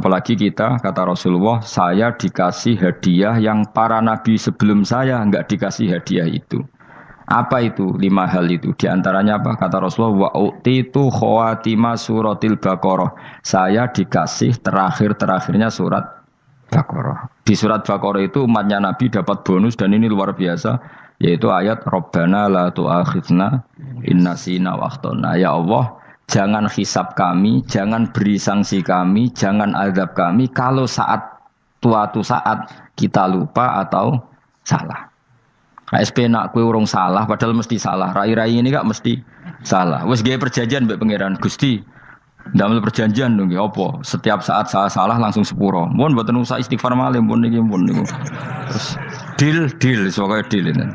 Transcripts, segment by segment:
Apalagi kita, kata Rasulullah, saya dikasih hadiah yang para nabi sebelum saya enggak dikasih hadiah itu. Apa itu? 5 hal itu. Di antaranya apa? Kata Rasulullah, wa utitu khawatima suratil Baqarah. Saya dikasih terakhir-terakhirnya surat Baqarah. Di surat Baqarah itu umatnya Nabi dapat bonus dan ini luar biasa, yaitu ayat Rabbana la tu'akhidna inna sina wa akhtana. Ya Allah, jangan hisab kami, jangan beri sanksi kami, jangan azab kami kalau suatu saat kita lupa atau salah. KSP nak kue urung salah, padahal mesti salah. Rai-rai ini gak mesti salah. Wes gawe perjanjian mbek pangeran Gusti. Ndamel perjanjian dong, apa? Setiap saat salah langsung sepuro. Mohon mboten usah istighfar malih, mohon niki mohon niku. Terus deal, soalnya deal ini.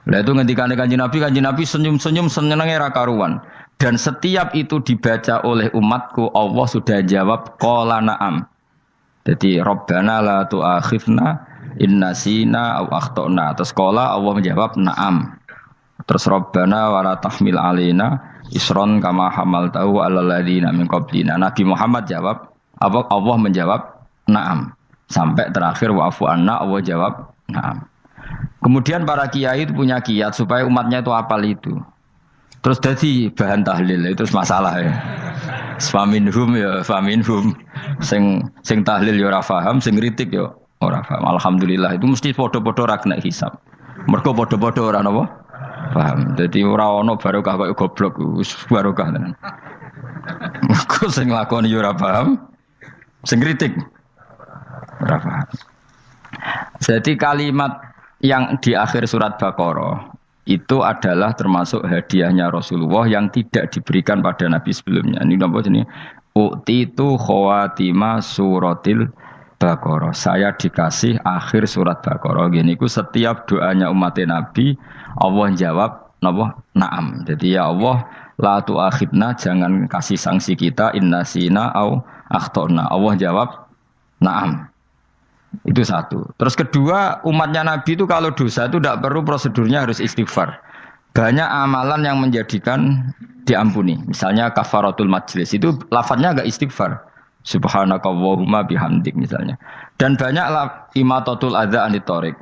Lah itu ngendikane Kanjeng Nabi senyum-senyum senenge ra karuan. Dan setiap itu dibaca oleh umatku, Allah sudah jawab qala na'am. Jadi Rabbana la tu'akhifna inna sina aw akhtana. Terus qala Allah menjawab na'am. Terus Rabbana wa la tahmil alaina isron kama hamaltahu 'alal ladzina min qablina. Nabi Muhammad jawab, Allah menjawab na'am. Sampai terakhir wa'fu anna, Allah jawab na'am. Kemudian para kiai itu punya kiat supaya umatnya itu hafal itu. Terus jadi bahan tahlil itu masalah ya. Faminhum ya faminhum. Sing tahlil ya ora paham, sing kritik ya ora paham. Alhamdulillah itu mesti padha-padha ra kena hisab. Mergo padha-padha ora napa? Paham. Dadi ora ana barokah kaya goblok wis barokah tenan. Mergo sing lakoni ya ora paham, sing kritik ora paham. Jadi kalimat yang di akhir surat Baqarah itu adalah termasuk hadiahnya Rasulullah yang tidak diberikan pada Nabi sebelumnya. Ini apa ini? Utitu khawatima suratil Baqarah. Saya dikasih akhir surat Baqarah. Gini ku setiap doanya umat Nabi Allah jawab napa? Naam. Jadi ya Allah la tu'akhidna, jangan kasih sanksi kita inna sina au akhtana. Allah jawab naam. Itu satu. Terus kedua, umatnya Nabi itu kalau dosa itu tidak perlu prosedurnya harus istighfar. Banyak amalan yang menjadikan diampuni. Misalnya kafaratul majlis itu lafadznya agak istighfar. Subhanakallahumma bihamdik misalnya. Dan banyak imatatul adza anit thoriq.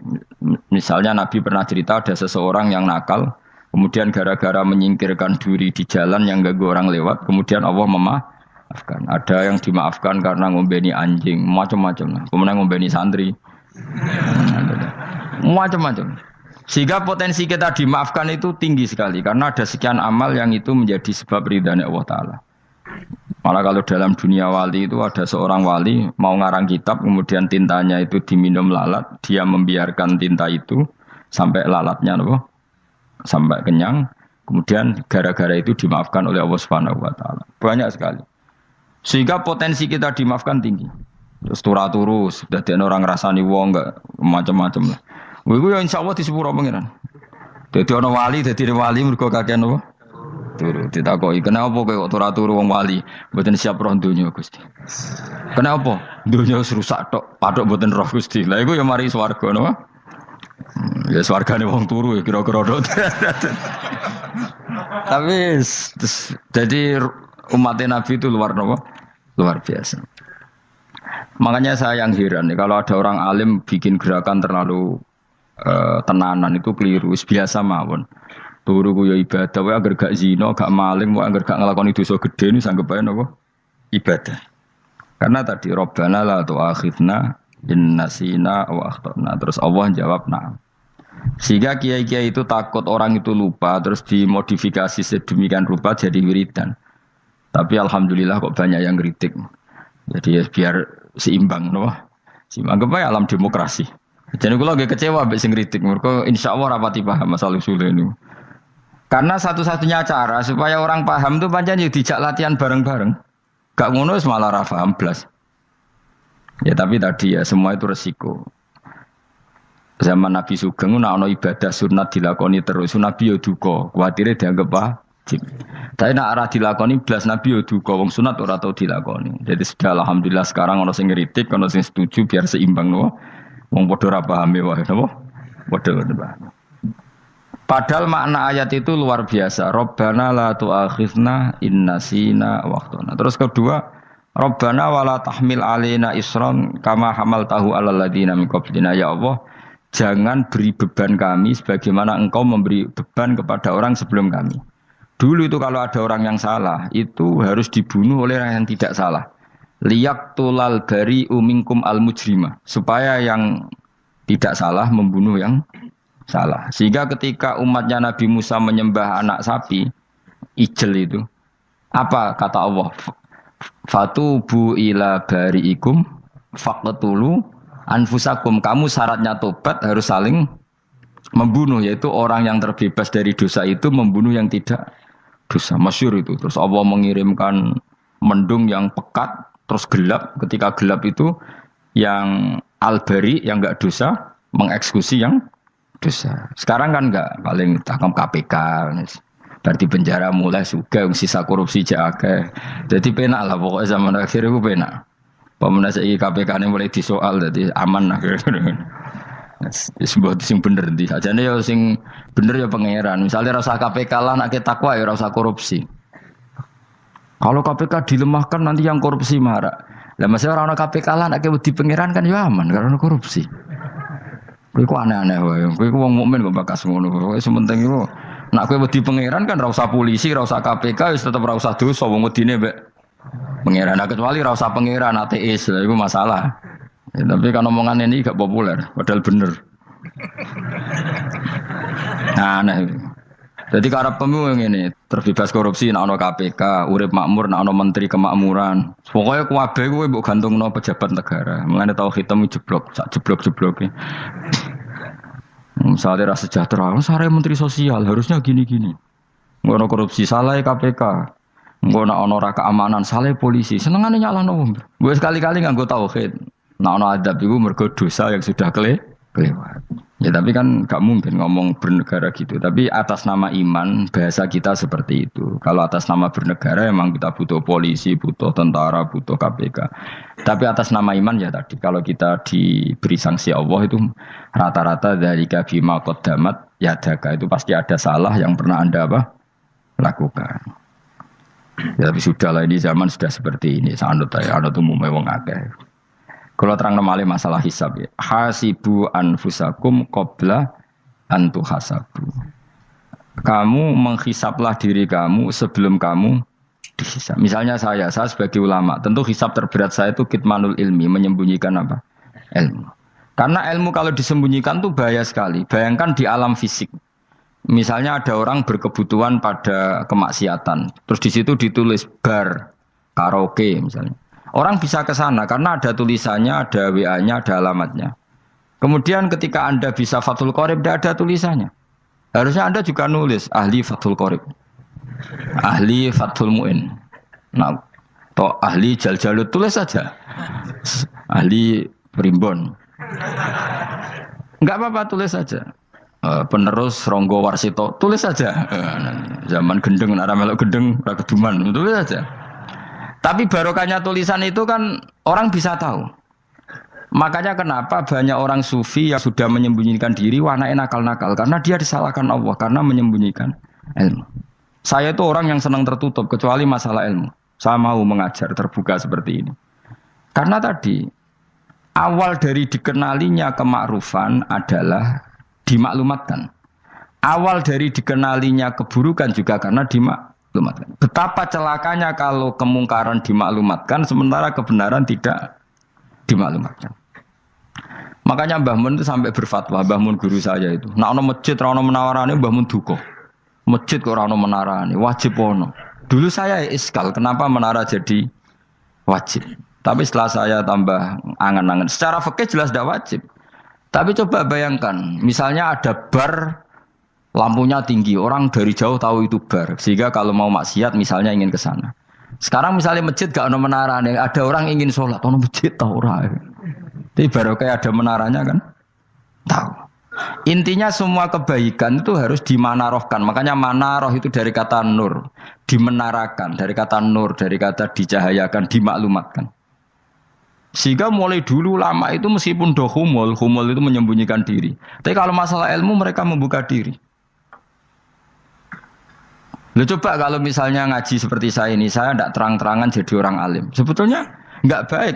Misalnya Nabi pernah cerita ada seseorang yang nakal, kemudian gara-gara menyingkirkan duri di jalan yang ganggu orang lewat, kemudian Allah memaafkan. Ada yang dimaafkan karena ngombeni anjing, macam-macam. Kemudian ngombeni santri, macam-macam. Sehingga potensi kita dimaafkan itu tinggi sekali karena ada sekian amal yang itu menjadi sebab ridhanya Allah Ta'ala. Malah kalau dalam dunia wali itu ada seorang wali mau ngarang kitab, kemudian tintanya itu diminum lalat, dia membiarkan tinta itu sampai lalatnya sampai kenyang, kemudian gara-gara itu dimaafkan oleh Allah Subhanahu Wa Ta'ala. Banyak sekali. Sehingga potensi kita dimaafkan tinggi. Terus turu sudah ada orang rasani wong enggak macam-macam lah. Iku ya insyaallah disepuro pangeran. Dadi ana wali, mergo kakean apa? Turu. Ditakoki, "Kenapa kowe kok turu wong wali? Mboten siap roh donya, Gusti." "Kenapa?" "Donya wis rusak tok, patok mboten roh, Gusti." Lah iku ya mari swarga napa? Ya swargane wong turu ya kira-kira tok. Tapi jadi umat Nabi itu luar biasa. Makanya saya yang heran nih, kalau ada orang alim bikin gerakan terlalu tenanan itu keliru. Biasa mawon. Turu ku ya ibadah, wae agar gak zina, gak maling, wae agar gak nglakoni dosa gede ini sanggep ae napa? Ibadah. Karena tadi Rabbana la tu'akhidna in nasina wa akhtana. Terus Allah jawab na'am. Sehingga kiai-kiai itu takut orang itu lupa, terus dimodifikasi sedemikian rupa jadi wiridan. Tapi alhamdulillah kok banyak yang kritik. Jadi ya biar seimbang, no? Seimbang kepada alam demokrasi. Jadi kalau lagi kecewa ambek sing kritik, mereka insyaallah rapati paham masalah usul ini. Karena satu-satunya cara supaya orang paham itu pancen yo dijak latihan bareng-bareng. Gak ngono wis malah ra paham blas. Ya tapi tadi ya semua itu resiko. Zaman Nabi Sugeng ana ibadah sunat dilakoni terus, Nabi yo duka, kuwatire dianggap wajib. Tapi nak arah dilakoni belas Nabi yo duka, wong sunat ora tau dilakoni. Jadi sudah alhamdulillah sekarang ana sing ngritik, ana sing setuju biar seimbang no. Wong padha ora paham wae napa? Padha paham. Padahal makna ayat itu luar biasa. Rabbana la tu'akhidna in nasina wa akhtana. Terus kedua, Rabbana wala tahmil alaina isron kama hamaltahu alal ladzina min qablina ya Allah. Jangan beri beban kami sebagaimana engkau memberi beban kepada orang sebelum kami. Dulu itu kalau ada orang yang salah, itu harus dibunuh oleh orang yang tidak salah. Liyak tulal bari umingkum al mujrima. Supaya yang tidak salah membunuh yang salah. Sehingga ketika umatnya Nabi Musa menyembah anak sapi, ijel itu, apa kata Allah? Fatubu ila bariikum faqtulu anfusakum. Kamu syaratnya tobat harus saling membunuh, yaitu orang yang terbebas dari dosa itu membunuh yang tidak dosa. Masyhur itu. Terus Allah mengirimkan mendung yang pekat terus gelap. Ketika gelap itu yang al-bari yang enggak dosa mengeksekusi yang dosa. Sekarang kan enggak, paling takam KPK. Berarti penjara mulai juga sisa korupsi jake. Jadi penak lah pokoknya zaman akhir itu penak. Pemenang saya KPK ini mulai disoal, jadi aman lah. Sebuah sing bener di aja nih ya sing bener ya pangeran. Misalnya rasa KPK lah nak takwa ya rasa korupsi. Kalau KPK dilemahkan nanti yang korupsi marah. Lah masih orang KPK lah nak di pangeran kan ya aman karena korupsi. Kowe aneh-aneh wae. Kowe wong mukmin kok bakas ngono. Kowe sementing iku nak kowe wedi pangeran kan ra usah polisi, ra usah KPK wis tetep ra usah dosa wong wedine mbek pangeran. Nah, kecuali ra usah pangeran ateis, lha iku masalah. Ya, tapi kan omongan ini gak populer, padahal bener. Nah, aneh. Jadi karepmu ngene, terbebas korupsi nek ana KPK, urip makmur nek ana menteri kemakmuran. Pokoke kabeh kowe mbok gantungno pejabat negara. Mulane tau hitemu jeblok, sak jeblok-jebloke. Misalnya rasa sejahtera, saya menteri sosial harusnya gini-gini. Ngono korupsi salah KPK. Ngono ono ra keamanan salah polisi. Senengane nyalahno wong. Gue sekali-kali nganggo tauhid. Nek ono adab iku mergo dosa yang sudah kelewat. Ya tapi kan gak mungkin ngomong bernegara gitu. Tapi atas nama iman bahasa kita seperti itu. Kalau atas nama bernegara emang kita butuh polisi, butuh tentara, butuh KPK. Tapi atas nama iman ya tadi. Kalau kita diberi sanksi Allah itu rata-rata dari bima qaddamat yadaka itu pasti ada salah yang pernah Anda lakukan. Ya, tapi sudahlah ini zaman sudah seperti ini. Sanut ya, anut umumnya wong akeh. Kalau terang namanya masalah hisab ya. Hasibu anfusakum qabla antu hasabu. Kamu menghisaplah diri kamu sebelum kamu dihisab. Misalnya saya sebagai ulama, tentu hisab terberat saya itu kitmanul ilmi, menyembunyikan apa? Ilmu. Karena ilmu kalau disembunyikan tuh bahaya sekali. Bayangkan di alam fisik. Misalnya ada orang berkebutuhan pada kemaksiatan, terus di situ ditulis bar, karaoke misalnya. Orang bisa ke sana karena ada tulisannya, ada WA-nya, ada alamatnya. Kemudian ketika Anda bisa Fathul Qorib, tidak ada tulisannya. Harusnya Anda juga nulis ahli Fathul Qorib, ahli Fathul Mu'in, nah, atau ahli Jaljalut, tulis saja. Ahli Primbon. Enggak apa-apa, tulis saja. Penerus Ronggo Warsito, tulis saja. Zaman gendeng, nara melok gendeng, rakeduman, tulis saja. Tapi barokahnya tulisan itu kan orang bisa tahu. Makanya kenapa banyak orang sufi yang sudah menyembunyikan diri warnanya nakal-nakal. Karena dia disalahkan Allah, karena menyembunyikan ilmu. Saya itu orang yang senang tertutup, kecuali masalah ilmu. Saya mau mengajar terbuka seperti ini. Karena tadi, awal dari dikenalinya kemakrufan adalah dimaklumatkan. Awal dari dikenalinya keburukan juga karena dimaklumatkan. Betapa celakanya kalau kemungkaran dimaklumatkan sementara kebenaran tidak dimaklumatkan. Makanya Mbah Mun itu sampai berfatwa, Mbah Mun guru saya itu. Nak ono masjid ra ono menarane Mbah Mun duka. Masjid kok ora ono menarane, wajib ono. Dulu saya iskal kenapa menara jadi wajib. Tapi setelah saya tambah angan-angan, secara fikih jelas tidak wajib. Tapi coba bayangkan, misalnya ada bar lampunya tinggi, orang dari jauh tahu itu bar. Sehingga kalau mau maksiat misalnya ingin ke sana. Sekarang misalnya masjid gak ada menara, ada orang ingin sholat, ono masjid tahu orang. Tapi baru kayak ada menaranya kan? Tahu. Intinya semua kebaikan itu harus dimanarohkan. Makanya manaroh itu dari kata nur, dimenarakan, dari kata nur, dari kata dicahayakan, dimaklumatkan. Sehingga mulai dulu lama itu meskipun humul itu menyembunyikan diri. Tapi kalau masalah ilmu mereka membuka diri. Lo coba kalau misalnya ngaji seperti saya ini, saya tidak terang-terangan jadi orang alim. Sebetulnya nggak baik.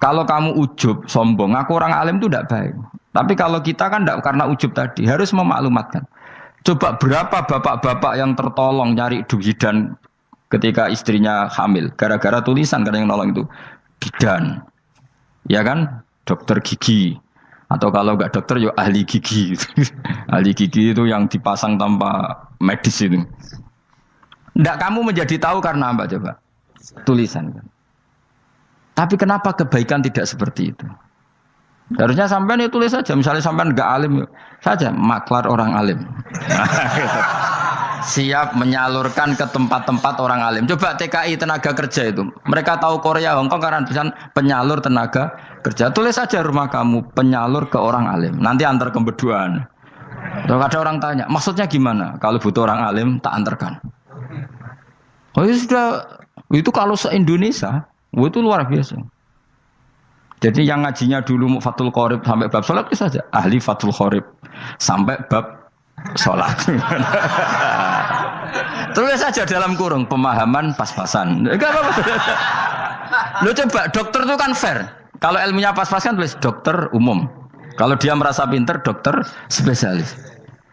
Kalau kamu ujub, sombong, aku orang alim itu tidak baik. Tapi kalau kita kan tidak karena ujub tadi, harus memaklumatkan. Coba berapa bapak-bapak yang tertolong nyari bidan ketika istrinya hamil, gara-gara tulisan kadang yang nolong itu bidan, ya kan, dokter gigi. Atau kalau enggak dokter, ya ahli gigi. Ahli gigi itu yang dipasang tanpa medis itu. Enggak, kamu menjadi tahu karena apa coba? Tulisan. Tapi kenapa kebaikan tidak seperti itu? Harusnya sampean itu tulis saja. Misalnya sampean enggak alim saja, maklar orang alim. Siap menyalurkan ke tempat-tempat orang alim. Coba TKI tenaga kerja itu. Mereka tahu Korea, Hongkong karena tulisan penyalur tenaga kerja. Tulis saja rumah kamu penyalur ke orang alim. Nanti antar kembeduan. Kalau ada orang tanya, maksudnya gimana? Kalau butuh orang alim, tak antarkan. Oh itu sudah, itu kalau se-Indonesia, itu luar biasa. Jadi yang ngajinya dulu Fathul Qorib sampai bab sholat itu saja. Ahli Fathul Qorib sampai bab sholat. Tulis saja dalam kurung pemahaman pas-pasan. Enggak apa-apa. Lo coba dokter itu kan fair. Kalau ilmunya pas-pasan tulis dokter umum. Kalau dia merasa pinter dokter spesialis.